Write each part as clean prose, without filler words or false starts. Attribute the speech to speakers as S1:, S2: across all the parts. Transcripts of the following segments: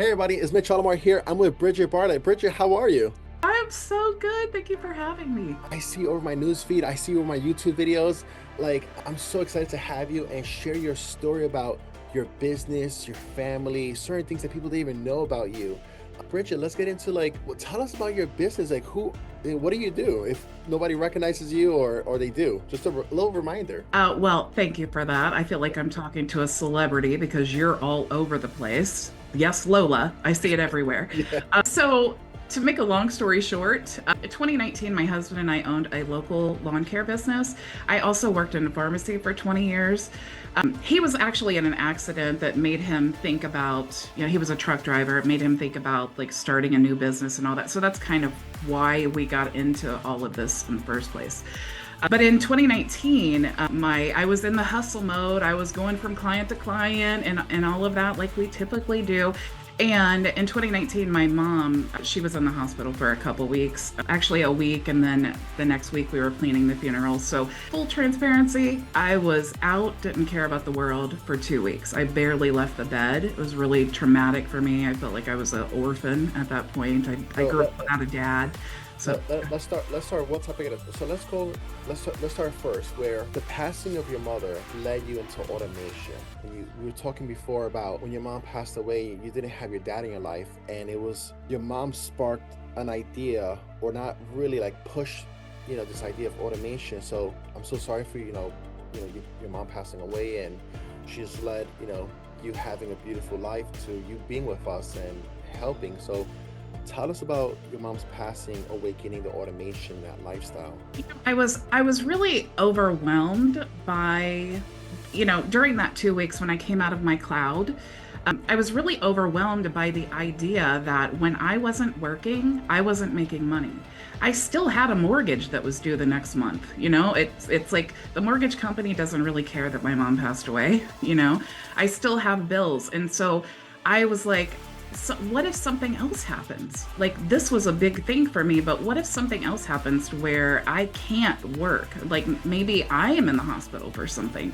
S1: Hey everybody, it's Mitchell Alomar here. I'm with Bridget Bartlett. Bridget, how are you?
S2: I'm so good. Thank you for having me.
S1: I see you over my news feed. I see you over my YouTube videos. I'm so excited to have you and share your story about your business, your family, certain things that people didn't even know about you. Bridget, let's get into tell us about your business. What do you do if nobody recognizes you or they do? Just a little reminder.
S2: Well, thank you for that. I feel like I'm talking to a celebrity because you're all over the place. Yes, Lola. I see it everywhere.
S1: Yeah.
S2: So, to make a long story short, in 2019, my husband and I owned a local lawn care business. I also worked in a pharmacy for 20 years. He was actually in an accident that made him think about, he was a truck driver. It made him think about like starting a new business and all that. So that's kind of why we got into all of this in the first place. But in 2019, I was in the hustle mode. I was going from client to client and all of that like we typically do. And in 2019, my mom, she was in the hospital for a couple weeks, actually a week, and then the next week we were planning the funeral. So full transparency, I was out, didn't care about the world for 2 weeks. I barely left the bed. It was really traumatic for me. I felt like I was an orphan at that point. I grew up without a dad. So
S1: Let's start one topic at a. So let's start first where the passing of your mother led you into automation. And we were talking before about when your mom passed away, you didn't have your dad in your life, and it was your mom sparked an idea, or not really like push, this idea of automation. So I'm so sorry for your mom passing away, and she's led you having a beautiful life to you being with us and helping. So tell us about your mom's passing, awakening the automation, that lifestyle.
S2: I was really overwhelmed by, during that 2 weeks when I came out of my cloud, I was really overwhelmed by the idea that when I wasn't working, I wasn't making money. I still had a mortgage that was due the next month. It's like the mortgage company doesn't really care that my mom passed away. I still have bills. And so I was like, so what if something else happens? Like this was a big thing for me, but what if something else happens to where I can't work? Like maybe I am in the hospital for something.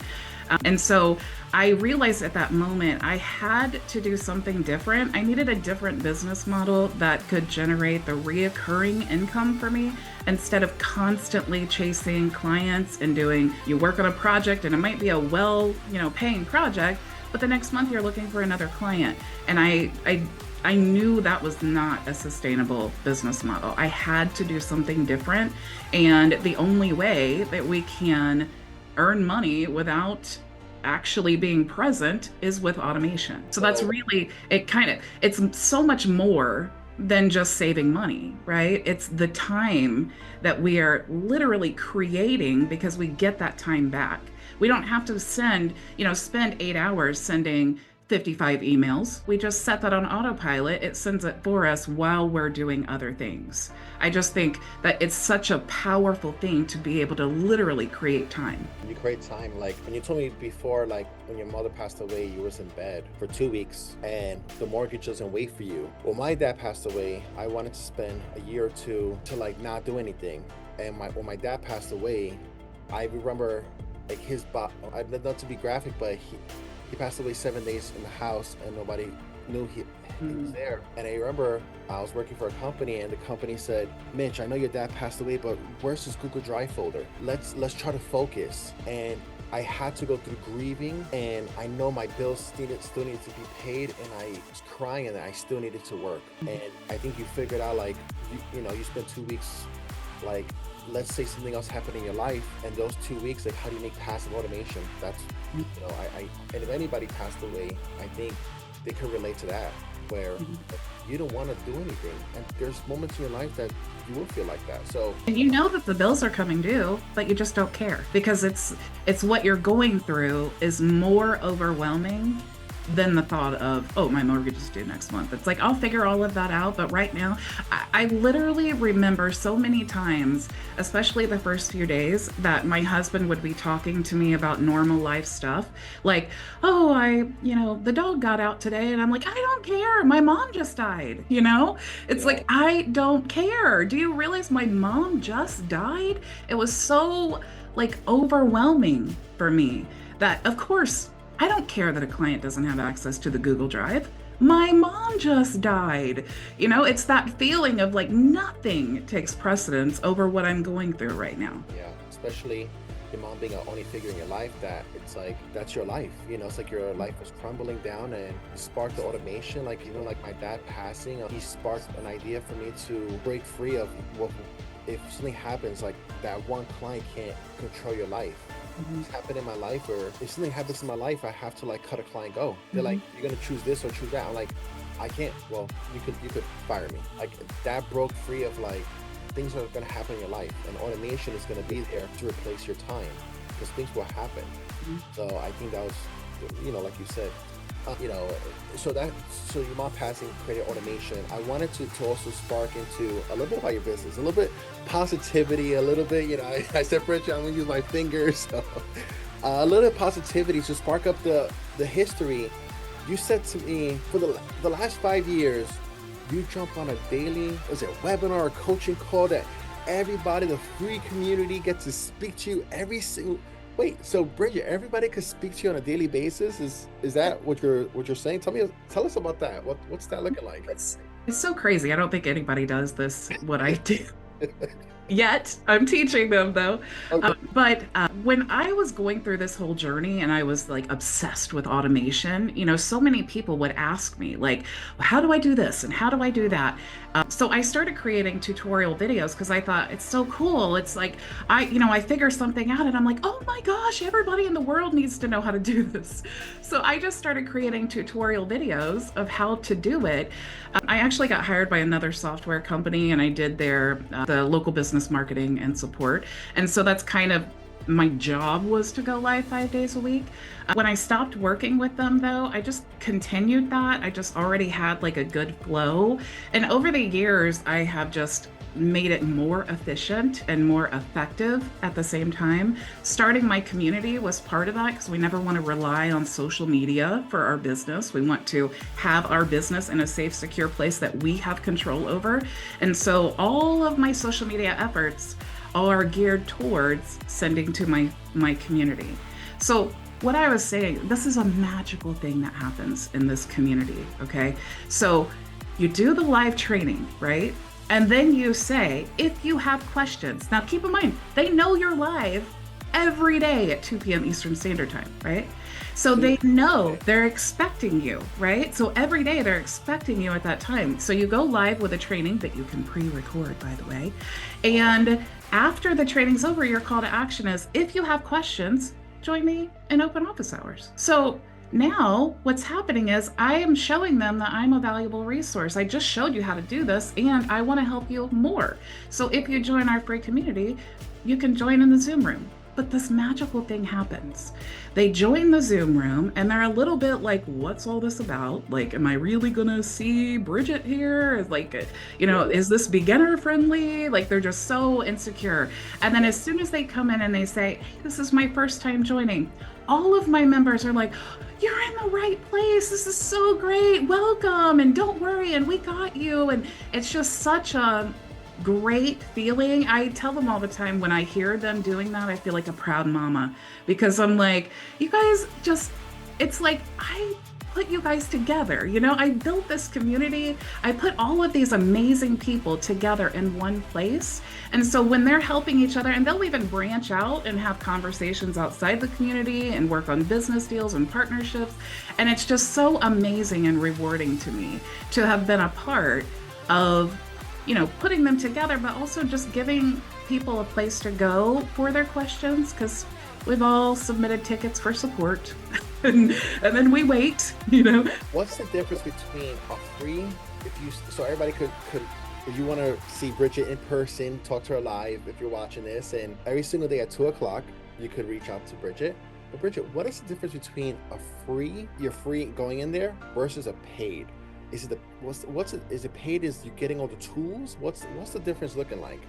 S2: And so I realized at that moment I had to do something different. I needed a different business model that could generate the reoccurring income for me instead of constantly chasing clients and you work on a project and it might be a paying project, but the next month you're looking for another client. And I knew that was not a sustainable business model. I had to do something different. And the only way that we can earn money without actually being present is with automation. So that's really, it's so much more than just saving money, right? It's the time that we are literally creating because we get that time back. We don't have to spend 8 hours sending 55 emails. We just set that on autopilot. It sends it for us while we're doing other things. I just think that it's such a powerful thing to be able to literally create time.
S1: You create time, like when you told me before, like when your mother passed away, you was in bed for 2 weeks and the mortgage doesn't wait for you. When my dad passed away, I wanted to spend a year or two to not do anything. And when my dad passed away, I remember like I'd not to be graphic, but he passed away 7 days in the house and nobody knew he was there. And I remember I was working for a company and the company said, Mitch, I know your dad passed away, but where's his Google Drive folder? Let's try to focus. And I had to go through grieving, and I know my bills still needed to be paid, and I was crying and I still needed to work. And I think you figured out you spent 2 weeks, let's say something else happened in your life, and those 2 weeks, how do you make passive automation? That's, and if anybody passed away, I think they could relate to that, where you don't want to do anything. And there's moments in your life that you will feel like that. So,
S2: and you know that the bills are coming due, but you just don't care because it's what you're going through is more overwhelming than the thought of, oh, my mortgage is due next month. It's like, I'll figure all of that out. But right now, I literally remember so many times, especially the first few days, that my husband would be talking to me about normal life stuff. Like, oh, the dog got out today. And I'm like, I don't care. My mom just died. It's like, I don't care. Do you realize my mom just died? It was so overwhelming for me that, of course, I don't care that a client doesn't have access to the Google Drive. my mom just died. You know, it's that feeling of like nothing takes precedence over what I'm going through right now.
S1: Yeah, especially your mom being an only figure in your life, that it's like that's your life. You know, it's like your life was crumbling down, and you sparked the automation. Like even like my dad passing, he sparked an idea for me to break free of what if something happens, like that one client can't control your life.
S2: Mhm.
S1: It's happened in my life, or if something happens in my life, I have to like cut a client go. They're
S2: Mhm.
S1: like, you're gonna choose this or choose that. I'm like, I can't. Well, you could fire me. Like that broke free of like things are gonna happen in your life, and automation is gonna be there to replace your time because things will happen.
S2: Mhm.
S1: So I think that was, like you said, you know, so your mom passing created automation. I wanted to also spark into a little bit about your business, a little bit positivity, a little bit, I said, Bridget, I'm gonna use my fingers. So, a little positivity to spark up the history. You said to me for the last 5 years, you jump on a daily, was it webinar or coaching call that everybody, the free community gets to speak to you every single. Wait, so Bridget, everybody could speak to you on a daily basis? Is that what you're saying? Tell us about that. What's that looking like?
S2: It's so crazy. I don't think anybody does this, what I do. Yet I'm teaching them though.
S1: Okay.
S2: But when I was going through this whole journey and I was like obsessed with automation, you know, so many people would ask me, like, how do I do this? And how do I do that? So I started creating tutorial videos because I thought it's so cool. It's like, I figure something out and I'm like, oh my gosh, everybody in the world needs to know how to do this. So I just started creating tutorial videos of how to do it. I actually got hired by another software company and I did the local business marketing and support. And so that's kind of my job was to go live 5 days a week. When I stopped working with them, though, I just continued that. I just already had like a good flow. And over the years, I have just made it more efficient and more effective at the same time. Starting my community was part of that because we never want to rely on social media for our business. We want to have our business in a safe, secure place that we have control over. And so all of my social media efforts are geared towards sending to my community. So what I was saying, this is a magical thing that happens in this community, okay? So you do the live training, right? And then you say, if you have questions, now keep in mind, they know you're live every day at 2 p.m. Eastern Standard Time, right? So they know they're expecting you, right? So every day they're expecting you at that time. So you go live with a training that you can pre-record, by the way. And after the training's over, your call to action is, if you have questions, join me in open office hours. So now what's happening is I am showing them that I'm a valuable resource. I just showed you how to do this and I want to help you more. So if you join our free community, you can join in the Zoom room. But this magical thing happens. They join the Zoom room and they're a little bit like, what's all this about? Like, am I really gonna see Bridget here? Like, is this beginner friendly? Like, they're just so insecure. And then as soon as they come in and they say, hey, this is my first time joining, all of my members are like, you're in the right place. This is so great. Welcome. And don't worry. And we got you. And it's just such a great feeling. I tell them all the time when I hear them doing that, I feel like a proud mama because I'm like, you guys just, it's like I put you guys together. I built this community. I put all of these amazing people together in one place. And so when they're helping each other, and they'll even branch out and have conversations outside the community and work on business deals and partnerships. And it's just so amazing and rewarding to me to have been a part of putting them together, but also just giving people a place to go for their questions because we've all submitted tickets for support and then we wait.
S1: What's the difference between a free, so everybody could if you want to see Bridget in person, talk to her live if you're watching this, and every single day at 2:00 you could reach out to Bridget. But Bridget, what is the difference between you're free going in there versus a paid? Is it paid? Is you getting all the tools? What's the difference looking like?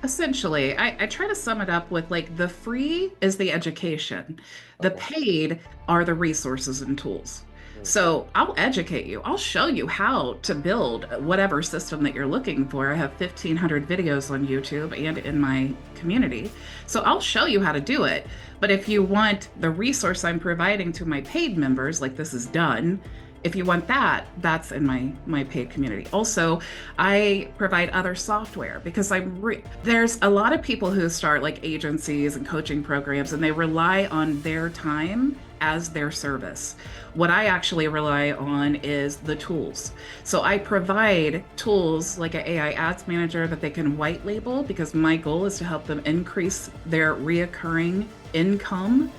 S2: Essentially, I try to sum it up with like the free is the education, the paid are the resources and tools. So I'll educate you. I'll show you how to build whatever system that you're looking for. I have 1,500 videos on YouTube and in my community. So I'll show you how to do it. But if you want the resource I'm providing to my paid members, like this is done, If you want that, that's in my paid community. Also, I provide other software because there's a lot of people who start like agencies and coaching programs, and they rely on their time as their service. What I actually rely on is the tools. So I provide tools like an AI ads manager that they can white label, because my goal is to help them increase their reoccurring income.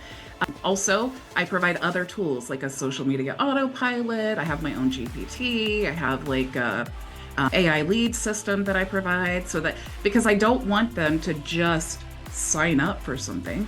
S2: Also, I provide other tools like a social media autopilot. I have my own GPT. I have like a AI lead system that I provide, so that, because I don't want them to just sign up for something.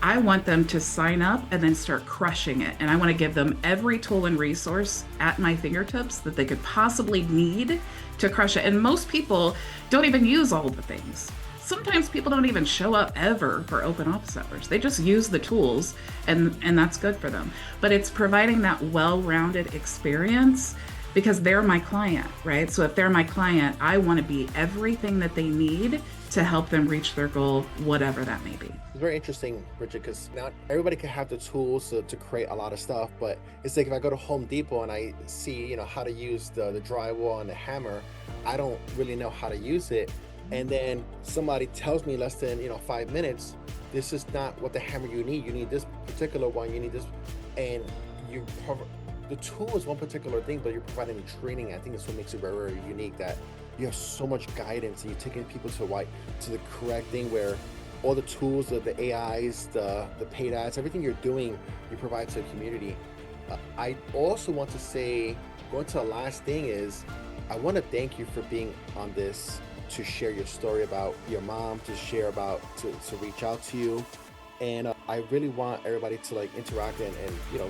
S2: I want them to sign up and then start crushing it. And I want to give them every tool and resource at my fingertips that they could possibly need to crush it. And most people don't even use all the things. Sometimes people don't even show up ever for open office hours. They just use the tools, and that's good for them. But it's providing that well-rounded experience, because they're my client, right? So if they're my client, I want to be everything that they need to help them reach their goal, whatever that may be.
S1: It's very interesting, Bridget, because not everybody can have the tools to create a lot of stuff, but it's like if I go to Home Depot and I see, how to use the drywall and the hammer, I don't really know how to use it. And then somebody tells me less than 5 minutes, this is not what the hammer you need this particular one, you need this. And the tool is one particular thing, but you're providing the training. I think that's what makes it very, very unique, that you have so much guidance and you're taking people to the correct thing, where all the tools, the AIs, the paid ads, everything you're doing, you provide to the community. I also want to say, going to the last thing is, I want to thank you for being on this, to share your story about your mom, to share about, to reach out to you. And I really want everybody to interact and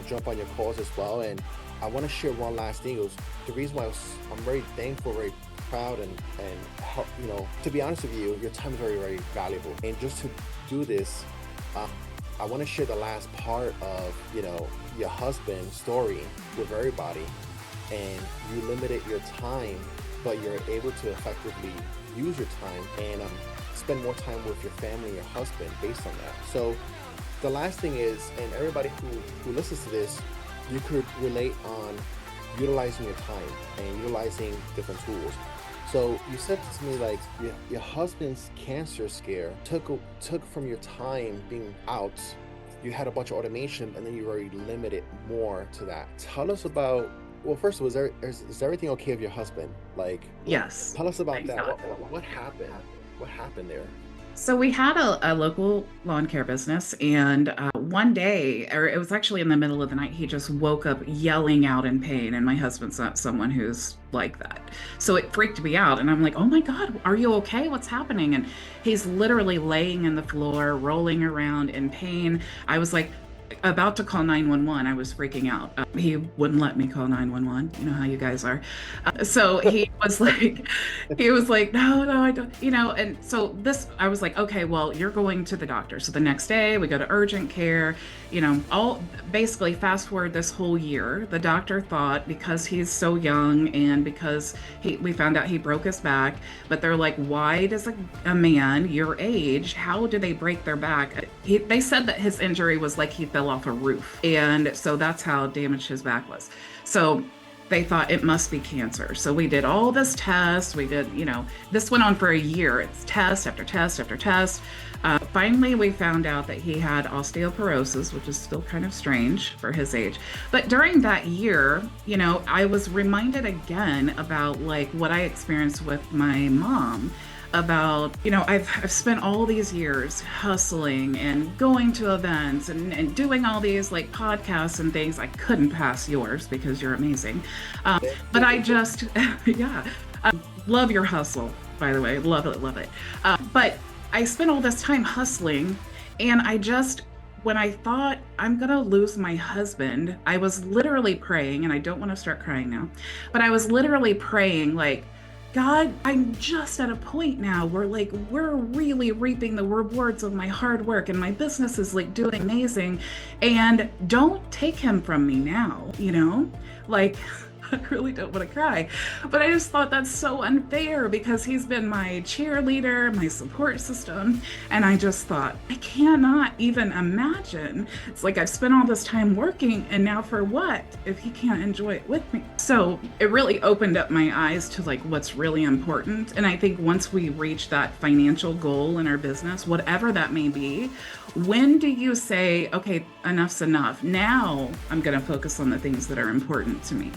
S1: jump on your calls as well. And I want to share one last thing. It was the reason why I'm very thankful, very proud, and to be honest with you, your time is very, very valuable. And just to do this, I want to share the last part of your husband's story with everybody. And you limited your time, but you're able to effectively use your time and spend more time with your family and your husband based on that. So the last thing is, and everybody who listens to this, you could relate on utilizing your time and utilizing different tools. So you said to me, your husband's cancer scare took from your time being out. You had a bunch of automation, and then you already limited more to that. Tell us about, well, first of all, is everything okay with your husband?
S2: Yes.
S1: Tell us about that. What happened? What happened there?
S2: So we had a local lawn care business, and one day, or it was actually in the middle of the night, he just woke up yelling out in pain. And my husband's not someone who's like that. So it freaked me out. And I'm like, oh my God, are you okay? What's happening? And he's literally laying in the floor, rolling around in pain. I was like, about to call 911. I was freaking out. He wouldn't let me call 911. You know how you guys are. So he was like, no, I don't, and so I was like, okay, well, you're going to the doctor. So the next day we go to urgent care, basically fast forward this whole year. The doctor thought, because he's so young and because we found out he broke his back, but they're like, why does a man your age, how do they break their back? They said that his injury was like he fell off a roof. And so that's how damaged his back was. So they thought it must be cancer. So we did all this tests. We did, this went on for a year. It's test after test after test. Finally, we found out that he had osteoporosis, which is still kind of strange for his age. But during that year, I was reminded again about what I experienced with my mom. About, I've spent all these years hustling and going to events and doing all these podcasts and things. I couldn't pass yours because you're amazing. But I just, love your hustle, by the way. Love it. But I spent all this time hustling, and when I thought I'm gonna lose my husband, I was literally praying, and I don't want to start crying now, but I was literally praying God, I'm just at a point now where we're really reaping the rewards of my hard work, and my business is doing amazing, and don't take him from me now, I really don't want to cry. But I just thought that's so unfair because he's been my cheerleader, my support system. And I just thought, I cannot even imagine. It's like I've spent all this time working, and now for what if he can't enjoy it with me? So it really opened up my eyes to like what's really important. And I think once we reach that financial goal in our business, whatever that may be, when do you say, okay, enough's enough? Now I'm going to focus on the things that are important to me.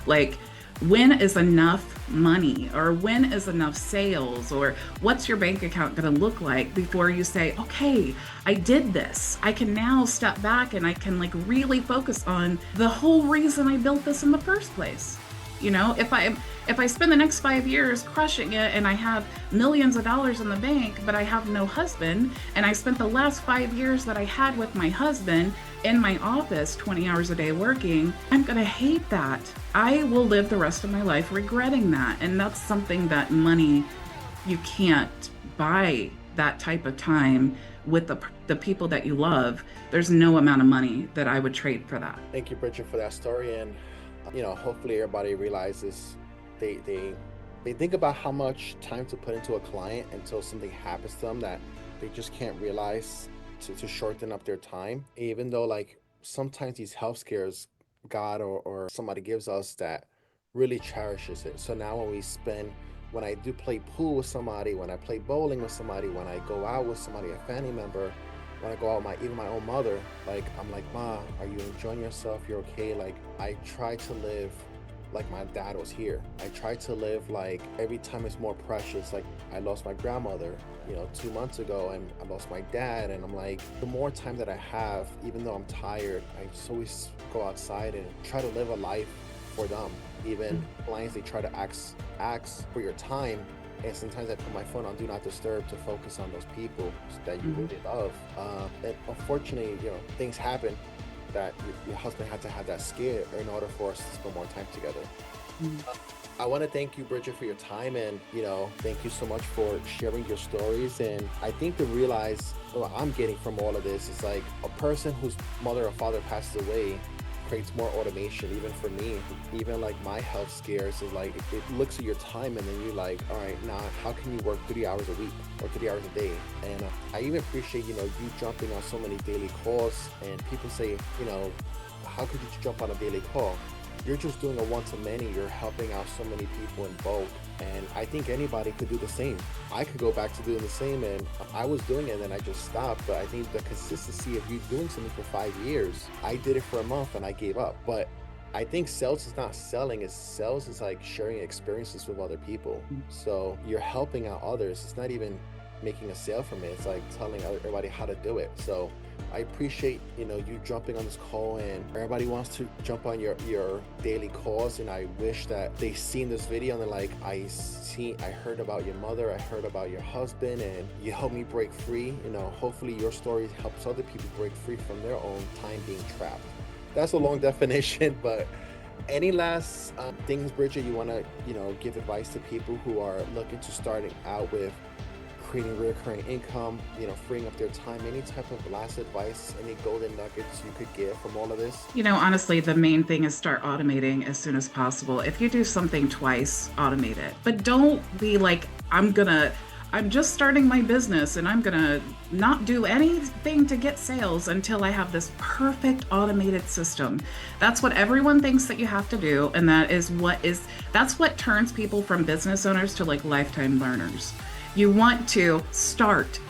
S2: Like, when is enough money, or when is enough sales, or what's your bank account going to look like before you say, okay, I did this. I can now step back and I can like really focus on the whole reason I built this in the first place. You know, if I spend the next 5 years crushing it and I have millions of dollars in the bank, but I have no husband, and I spent the last 5 years that I had with my husband in my office 20 hours a day working, I'm going to hate that. I will live the rest of my life regretting that. And that's something that money, you can't buy that type of time with the people that you love. There's no amount of money that I would trade for that.
S1: Thank you, Bridget, for that story. And hopefully everybody realizes they think about how much time to put into a client until something happens to them that they just can't realize to shorten up their time. Even though like sometimes these health scares God or somebody gives us that really cherishes it. So now when I do play pool with somebody, when I play bowling with somebody, when I go out with somebody, a family member, when I go out with even my own mother, like I'm like, Ma, are you enjoying yourself? You're okay? Like I try to live like my dad was here. I try to live like every time is more precious. Like I lost my grandmother, 2 months ago, and I lost my dad. And I'm like, the more time that I have, even though I'm tired, I just always go outside and try to live a life for them. Even clients, they try to ask for your time. And sometimes I put my phone on Do Not Disturb to focus on those people that you really love. And unfortunately, things happen that your husband had to have that scare in order for us to spend more time together. I want to thank you, Bridget, for your time, and thank you so much for sharing your stories. And I think to realize what I'm getting from all of this is like a person whose mother or father passed away creates more automation. Even for me, even like my health scares is like it looks at your time, and then you're like, all right, now how can you work 3 hours a week or 3 hours a day? And I even appreciate you jumping on so many daily calls. And people say, how could you jump on a daily call? You're just doing a one-to-many. You're helping out so many people in bulk. And I think anybody could do the same. I could go back to doing the same, and I was doing it and then I just stopped. But I think the consistency of you doing something for 5 years, I did it for a month and I gave up. But I think sales is not selling. Sales is like sharing experiences with other people. So you're helping out others. It's not even making a sale from it. It's like telling everybody how to do it. So I appreciate you jumping on this call, and everybody wants to jump on your daily calls. And I wish that they seen this video and they're like, I heard about your mother, I heard about your husband, and you helped me break free. Hopefully your story helps other people break free from their own time being trapped. That's a long definition, but any last things, Bridget, you want to give advice to people who are looking to starting out with creating recurring income, freeing up their time? Any type of last advice, any golden nuggets you could give from all of this?
S2: Honestly, the main thing is start automating as soon as possible. If you do something twice, automate it. But don't be like, I'm just starting my business and I'm gonna not do anything to get sales until I have this perfect automated system. That's what everyone thinks that you have to do, and that's what turns people from business owners to like lifetime learners. You want to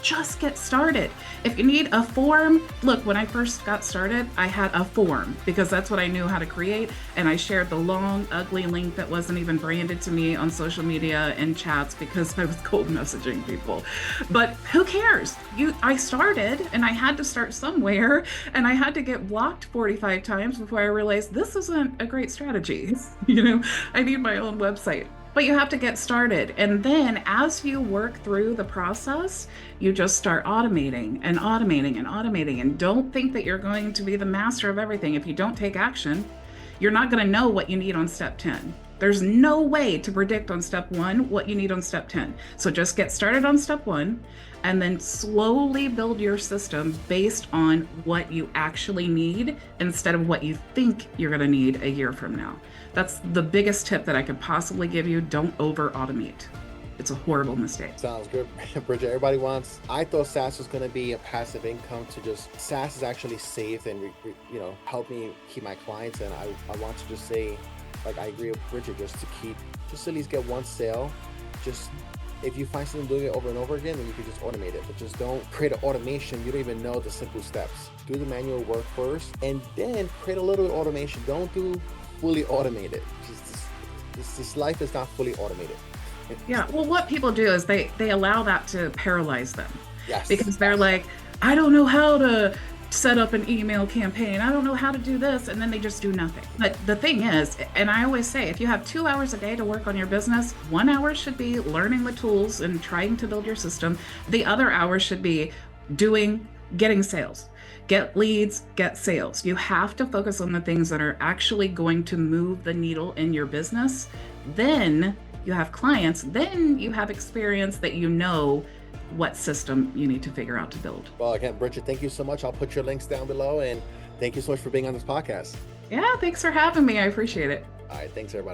S2: just get started. If you need a form, look, when I first got started, I had a form because that's what I knew how to create. And I shared the long, ugly link that wasn't even branded to me on social media and chats because I was cold messaging people. But who cares? I started, and I had to start somewhere, and I had to get blocked 45 times before I realized this isn't a great strategy. I need my own website. But you have to get started. And then as you work through the process, you just start automating and automating and automating. And don't think that you're going to be the master of everything. If you don't take action, you're not going to know what you need on step 10. There's no way to predict on step 1 what you need on step 10. So just get started on step 1 and then slowly build your system based on what you actually need instead of what you think you're going to need a year from now. That's the biggest tip that I could possibly give you. Don't over automate. It's a horrible mistake.
S1: Sounds good, Bridget. I thought SaaS was going to be a passive income to just, SaaS is actually safe and, help me keep my clients. And I want to just say, like, I agree with Bridget, just at least get one sale. Just, if you find something doing it over and over again, then you can just automate it. But just don't create an automation. You don't even know the simple steps. Do the manual work first and then create a little automation. Don't do fully automated. This life is not fully automated.
S2: Yeah, well, what people do is they allow that to paralyze them.
S1: Yes.
S2: Because they're like, I don't know how to set up an email campaign. I don't know how to do this. And then they just do nothing. But the thing is, and I always say, if you have 2 hours a day to work on your business, 1 hour should be learning the tools and trying to build your system. The other hour should be getting sales. Get leads, get sales. You have to focus on the things that are actually going to move the needle in your business. Then you have clients, then you have experience that you know what system you need to figure out to build.
S1: Well, again, Bridget, thank you so much. I'll put your links down below, and thank you so much for being on this podcast.
S2: Yeah, thanks for having me. I appreciate it.
S1: All right, thanks everybody.